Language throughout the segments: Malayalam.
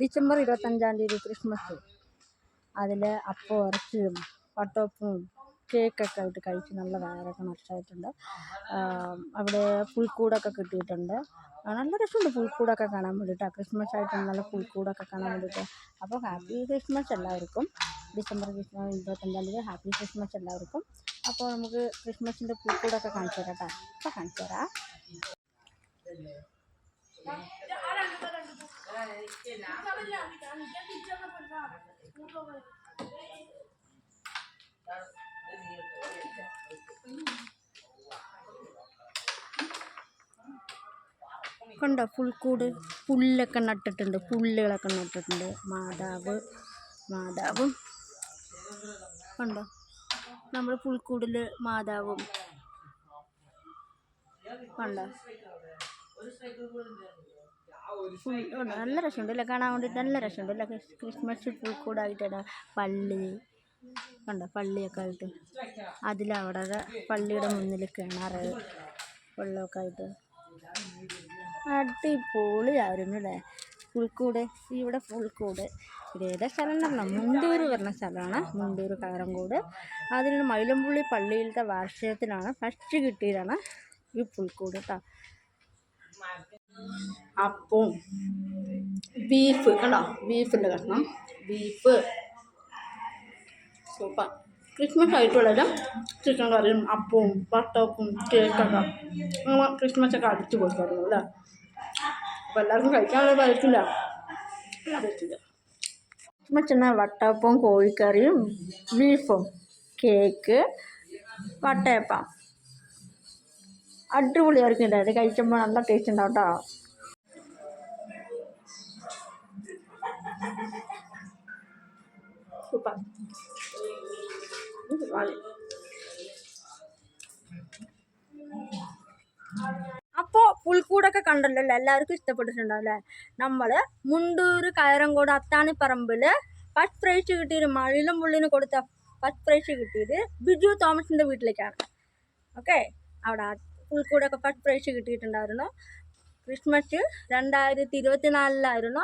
December 25 Christmas. അതിൽ അപ്പം ഇറച്ചിയും വട്ടയപ്പവും കേക്കൊക്കെ ആയിട്ട് കഴിച്ച് നല്ല വയറൊക്കെ നിറച്ചായിട്ടുണ്ട്. അവിടെ പുൽക്കൂടൊക്കെ കിട്ടിയിട്ടുണ്ട്. നല്ല രസമുണ്ട് പുൽക്കൂടൊക്കെ കാണാൻ വേണ്ടിയിട്ട്. ക്രിസ്മസ് ആയിട്ട് നല്ല പുൽക്കൂടൊക്കെ കാണാൻ വേണ്ടിയിട്ട്. അപ്പോൾ ഹാപ്പി ക്രിസ്മസ് എല്ലാവർക്കും. ഡിസംബർ 25 ഹാപ്പി ക്രിസ്മസ് എല്ലാവർക്കും. അപ്പോൾ നമുക്ക് ക്രിസ്മസിൻ്റെ പുൽക്കൂടൊക്കെ കാണിച്ചു തരാം കേട്ടോ. ഇപ്പോൾ കാണിച്ചു തരാം. കണ്ടോ പുൽക്കൂട്, പുല്ലൊക്കെ നട്ടിട്ടുണ്ട്, പുല്ലുകളൊക്കെ നട്ടിട്ടുണ്ട്. മാതാവും കണ്ടോ, നമ്മൾ പുൽക്കൂടിൽ മാതാവും കണ്ടോ. നല്ല രസമുണ്ട് അല്ലേ കാണാൻ വേണ്ടിയിട്ട്. നല്ല രസമുണ്ട് അല്ലേ ക്രിസ്മസ് പുൽക്കൂടായിട്ടാണ്. പള്ളി കണ്ടോ, പള്ളിയൊക്കെ ആയിട്ട്. അതിലവിടെ പള്ളിയുടെ മുന്നിൽ കിണറ് വെള്ളമൊക്കെ ആയിട്ട് അടിപൊളിയായിരുന്നു അല്ലേ പുൽക്കൂട്. ഇവിടെ പുൽക്കൂട് ഇതേതാ സ്ഥലം പറഞ്ഞാൽ മുണ്ടൂർ പറഞ്ഞ സ്ഥലമാണ്. മുണ്ടൂർ കായറങ്കോട്. അതിൽ മൈലമ്പുള്ളി പള്ളിയിലത്തെ വാർഷികത്തിലാണ് ഫസ്റ്റ് കിട്ടിയതാണ് ഈ പുൽക്കൂട് കേട്ടോ. അപ്പം ബീഫ് കണ്ടോ, ബീഫിൻ്റെ കഷ്ണം, ബീഫ് സൂപ്പർ. ക്രിസ്മസ് ആയിട്ടുള്ളതും ചിക്കൻ കറിയും അപ്പവും വട്ടയപ്പവും കേക്കൊക്കെ നമ്മൾ ക്രിസ്മസൊക്കെ അടിച്ചു കൊടുക്കാറുള്ളൂ അല്ലേ. അപ്പോൾ എല്ലാവർക്കും കഴിക്കാനുള്ള പറ്റില്ല. ക്രിസ്മസ് എന്നാൽ വട്ടയപ്പവും കോഴിക്കറിയും ബീഫും കേക്ക് വട്ടയപ്പം അടിപൊളിയായിരിക്കും ഇത്. കഴിക്കുമ്പോൾ നല്ല ടേസ്റ്റ് ഉണ്ടാവും കേട്ടോ. സൂപ്പർ. അപ്പോൾ പുൽക്കൂടൊക്കെ കണ്ടല്ലോ അല്ലേ, എല്ലാവർക്കും ഇഷ്ടപ്പെട്ടിട്ടുണ്ടാവും അല്ലേ. നമ്മൾ മുണ്ടൂർ കായറങ്കോട് അത്താണിപ്പറമ്പിൽ ഫസ്റ്റ് പ്രൈസ് കിട്ടിയത്, മയിലമ്പുള്ളിന് കൊടുത്ത ഫസ്റ്റ് പ്രൈസ് കിട്ടിയത് ബിജു തോമസിൻ്റെ വീട്ടിലേക്കാണ്. ഓക്കെ, അവിടെ പുൽക്കൂടൊക്കെ ഫസ്റ്റ് പ്രൈസ് കിട്ടിയിട്ടുണ്ടായിരുന്നു. ക്രിസ്മസ് 2024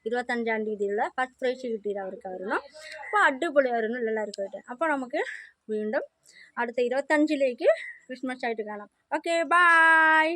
25 ഫസ്റ്റ് പ്രൈസ് കിട്ടിയത് അവർക്കായിരുന്നു. അപ്പോൾ അടിപൊളിയായിരുന്നു എല്ലാവർക്കും ആയിട്ട്. അപ്പോൾ നമുക്ക് വീണ്ടും അടുത്ത 25 ക്രിസ്മസ് ആയിട്ട് കാണാം. Okay, by.